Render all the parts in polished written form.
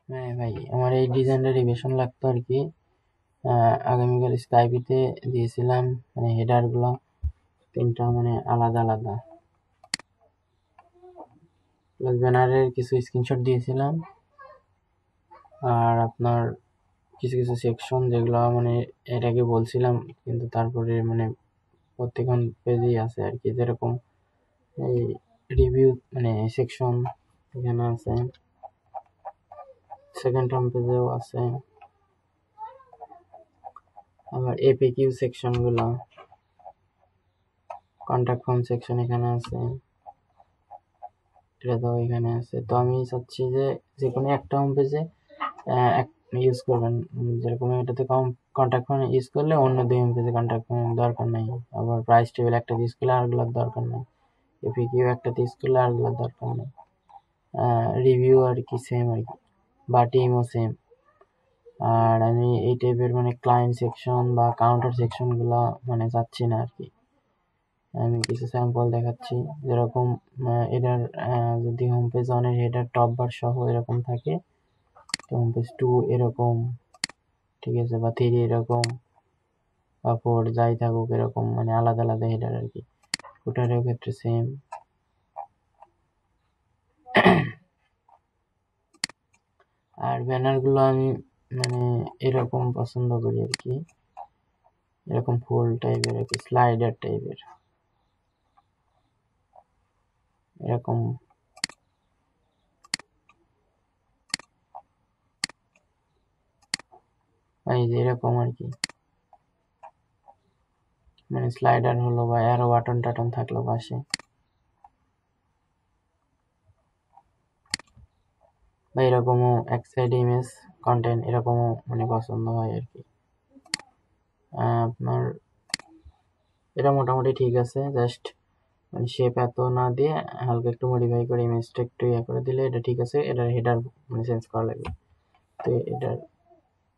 হ্যাঁ ভাই, আমার এই ডিজাইনটা রিভিশন লাগতো আর কি। আগামীকাল স্কাইপিতে দিয়েছিলাম, মানে হেডার গুলো তিনটা মানে আলাদা আলাদা, প্লাস ব্যানারের কিছু স্ক্রিনশট দিয়েছিলাম। আর আপনার কিছু কিছু সেকশন যেগুলো মানে এর আগে বলছিলাম, কিন্তু তারপরে মানে প্রত্যেকখন পেজেই আছে আর কি। যেরকম এই রিভিউ মানে সেকশন এখানে আছে, সেকেন্ড হোম পেজেও আছে, আবার এপিকিউ সেকশন গুলো, কন্ট্যাক্ট ফর্ম সেকশন এখানে আছে, এটা তো এখানে আছে। তো আমি চাচ্ছি যে যে কোনো একটা হোম পেজে ইউজ করবেন। যেরকম এটাতে কন্ট্যাক্ট ফর্ম ইউজ করলে অন্য দুই হোম পেজে কন্ট্যাক্ট ফর্ম দরকার নাই। আবার প্রাইস টেবিল একটা ইউজ করলে আরগুলোর দরকার নাই। এপিকিউ একটা ইউজ করলে আরগুলোর দরকার নেই। রিভিউ আর কি সেম আর কি, বা টিমও সেম। আর আমি এই টাইপের মানে ক্লায়েন্ট সেকশন বা কাউন্টার সেকশন গুলো মানে চাচ্ছি না আর কি। আমি কিছু স্যাম্পল দেখাচ্ছি। যেরকম এটার যদি হোম পেজ অনের হেডার টপ বার সহ এরকম থাকে, তো হোম পেজ 2 এরকম, ঠিক আছে, বা 3 এরকম, বা 4 যাই থাকুক এরকম, মানে আলাদা আলাদা হেডার আর কি। ফুটারের ক্ষেত্রে সেম। আর ব্যানার গুলো আমি মানে এরকম পছন্দ করি আর কি, এরকম ফুল টাইপের আর কি, স্লাইডার টাইপের এরকম। এই যে এরকম আর কি, মানে স্লাইডার হলো বা অ্যারো বাটন টাটন থাকলো পাশে, বা এরকমও এক সাইড ইমেজ কন্টেন্ট এরকমও মানে পছন্দ হয় আর কি। আপনার এটা মোটামুটি ঠিক আছে, জাস্ট মানে শেপ এত না দিয়ে হালকা একটু মডিফাই করে ইমেজটা একটু ইয়ে করে দিলে এটা ঠিক আছে। এটার হেডার মানে চেঞ্জ করা লাগবে। তো এটার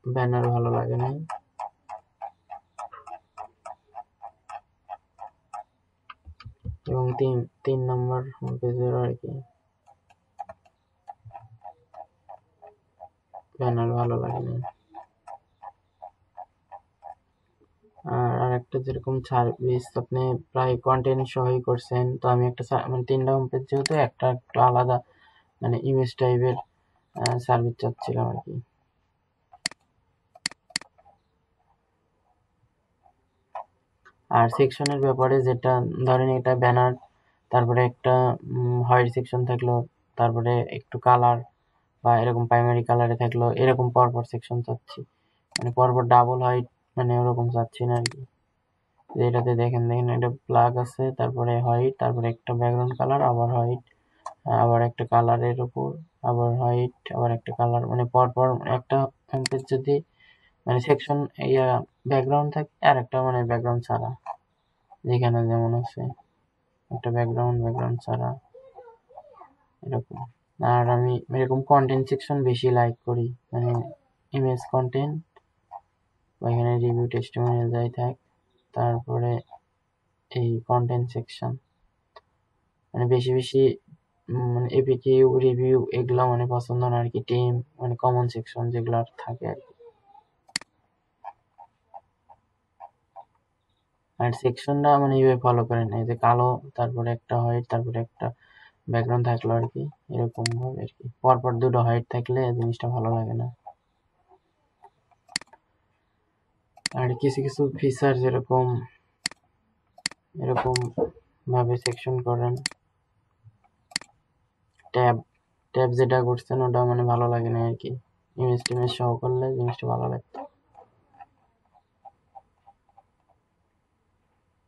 ব্যানার ভালো লাগে না। এবং তিন নম্বর পেজেরও আর কি ব্যানার ভালো লাগে না। আর আরেকটা যেরকম সার্ভিস আপনি প্রায় কন্টেন্ট সহই করছেন, তো আমি একটা মানে 3টা হোম পেজ যেহেতু একটা একটু আলাদা মানে ইমেজ টাইপের সার্ভিস চাচ্ছিলাম আর কি। আর সেকশনের ব্যাপারে যেটা ধরেন এটা ব্যানার, তারপরে একটা হোয়াইট সেকশন থাকলো, তারপরে একটু কালার বা এরকম প্রাইমারি কালারে থাকলো, এরকম পরপর সেকশন চাচ্ছি, মানে পরপর ডাবল হোয়াইট মানে ওরকম চাচ্ছি না আর কি। এটাতে দেখেন দেখেন এটা প্লাগ আছে, তারপরে হোয়াইট, তারপরে একটা ব্যাকগ্রাউন্ড কালার, আবার হোয়াইট, আবার একটা কালারের উপর, আবার হোয়াইট, আবার একটা কালার, মানে পরপর একটা হোম পেজ যদি মানে সেকশন ইয়া ব্যাকগ্রাউন্ড থাকে আর একটা মানে ব্যাকগ্রাউন্ড ছাড়া, যেখানে যেমন আছে একটা ব্যাকগ্রাউন্ড ছাড়া এরকম। আর আমি এরকম কন্টেন্ট সেকশন বেশি লাইক করি, মানে ইমেজ কন্টেন্ট বা এখানে রিভিউ টেস্টিমোনিয়াল যাই থাক, তারপরে এই কন্টেন্ট সেকশন মানে বেশি বেশি মানে এপিকিউ রিভিউ এগুলো মানে পছন্দ না আর কি। টিম মানে কমন সেকশন যেগুলো থাকে আর কি। আর সেকশনটা মানে এইভাবে ফলো করেন, এই যে কালো, তারপরে একটা হোয়াইট, তারপরে একটা ব্যাকগ্রাউন্ড থাকলো আর কি, এরকম ভাবে আর কি। পরপর দুটো হোয়াইট থাকলে জিনিসটা ভালো লাগে না। আর কিছু কিছু ফিচার যেরকম এরকম ভাবে সেকশন করেন, ট্যাব ট্যাব যেটা করছেন ওটা মানে ভালো লাগে না আর কি। ইমেজ টিমেজ সহ করলে জিনিসটা ভালো লাগতো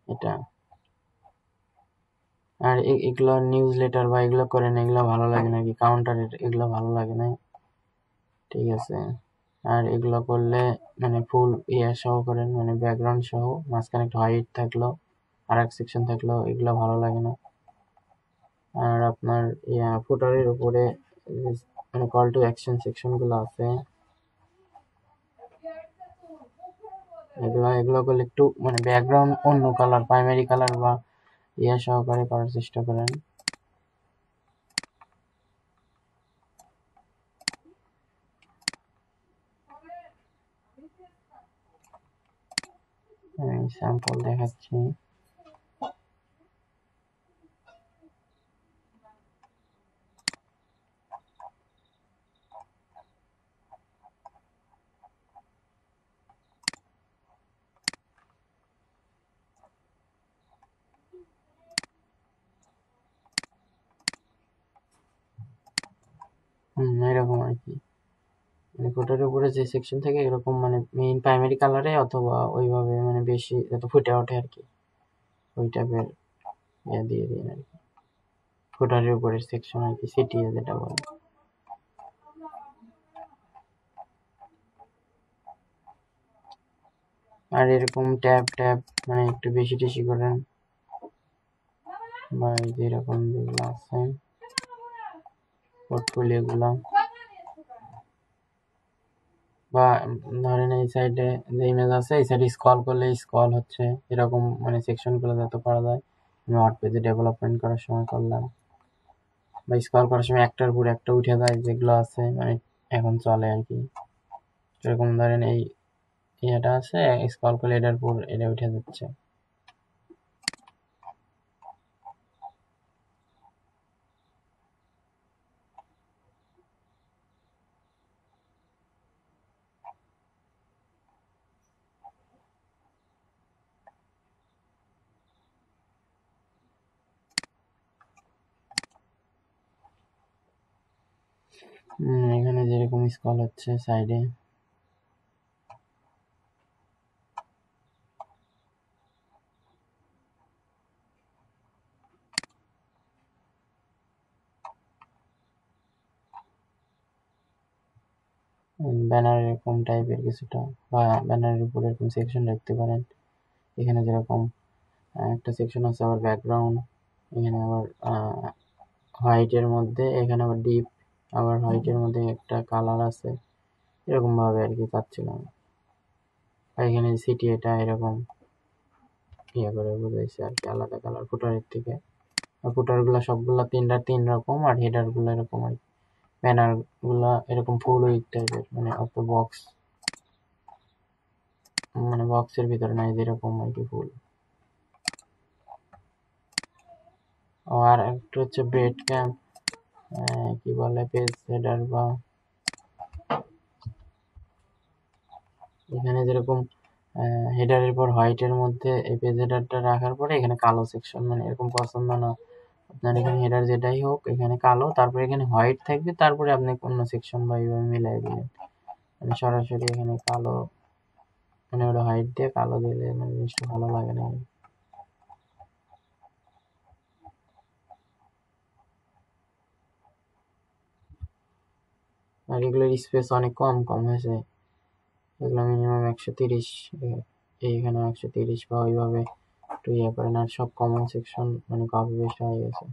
এটা। আর এগুলো নিউজ লেটার বা এগুলো করেন, এগুলো ভালো লাগে না কি, কাউন্টার এগুলো ভালো লাগে না, ঠিক আছে। আর এগুলো করলে মানে ফুল ইয়া সহ করেন, মানে ব্যাকগ্রাউন্ড সহ, মাঝখানে একটা হোয়াইট থাকলো আর এক সেকশন থাকলো, এগুলো ভালো লাগে না। আর আপনার ইয়া ফুটারের উপরে মানে কল টু অ্যাকশন সেকশন গুলো আছে, এগুলো করলে একটু মানে ব্যাকগ্রাউন্ড অন্য কালার, প্রাইমারি কালার বা ইয়া সহকারে করার চেষ্টা করেন। স্যাম্পল দেখাচ্ছি। এরকম আর কি, মানে কোটার উপরে যে সেকশন থাকে এরকম, মানে মেইন প্রাইমারি কালারে অথবা ওইভাবে মানে বেশি যাতে ফুটে ওঠে আর কি, ওই টাইপের ইয়ে দিয়ে দিন আর কি। ফুটারের উপরের সেকশন আর কি, সিটিএ যেটা বলে। আর এরকম ট্যাব ট্যাব মানে একটু বেশি টেশি করেন, বা এই যে এরকম যেগুলো আছে পোর্টফোলিও গুলা, বা ধরেন এই সাইডে যে ইমেজ আছে এই সাইডে স্ক্রল করলে স্ক্রল হচ্ছে, এরকম মানে সেকশন গুলো যাতে করা যায়। আমি ওয়ার্ড পেজে ডেভেলপমেন্ট করার সময় করলাম, বা স্ক্রল করার সময় একটার উপর একটা উঠে যায় যেগুলো আছে মানে এখন চলে আর কি। এরকম ধরেন এই ইয়েটা আছে, স্ক্রল করলে এটার উপর এটা উঠে যাচ্ছে। এখানে যেরকম স্ক্রল হচ্ছে সাইডে, ব্যানার এরকম টাইপের কিছুটা, বা ব্যানারের উপর এরকম সেকশন রাখতে পারেন। এখানে যেরকম একটা সেকশন আছে আবার ব্যাকগ্রাউন্ড, এখানে আবার হোয়াইটের মধ্যে, এখানে আবার ডিপ, আবার হোয়াইটের মধ্যে একটা কালার আছে, এরকম ভাবে আর কি চাচ্ছিলাম। এখানে সিটি এটা এরকম ইয়ে করে বুঝাইছে আর কি, আলাদা কালার ফুটারের থেকে। আর ফুটার গুলা সবগুলা তিন রকম, আর হেডার গুলা এরকম আর কি। ব্যানার গুলা এরকম ফুল উইক টাইপের, মানে অত বক্স, মানে বক্সের ভিতরে নাই যেরকম আর কি ফুল। আর একটা হচ্ছে বেড ক্যাম্প, কি বলে পেজ হেডার, বা এখানে যেরকম হেডারের পর হোয়াইটের মধ্যে এই পেজ হেডারটা রাখার পরে এখানে কালো সেকশন, মানে এরকম পছন্দ না আপনার, এখানে হেডার যেটাই হোক এখানে কালো, তারপরে এখানে হোয়াইট থাকবে, তারপরে আপনি অন্য সেকশন বা এইভাবে মিলাই দিলেন, মানে সরাসরি এখানে কালো, মানে ওটা হোয়াইট দিয়ে কালো দিলে মানে জিনিসটা ভালো লাগে না। আর এগুলোর স্পেস অনেক কম কম হয়েছে, এগুলো মিনিমাম 130, এইখানে 130 বা ওইভাবে একটু ইয়ে করেন। আর সব কমন সেকশন মানে কপি পেস্ট হয়ে গেছে।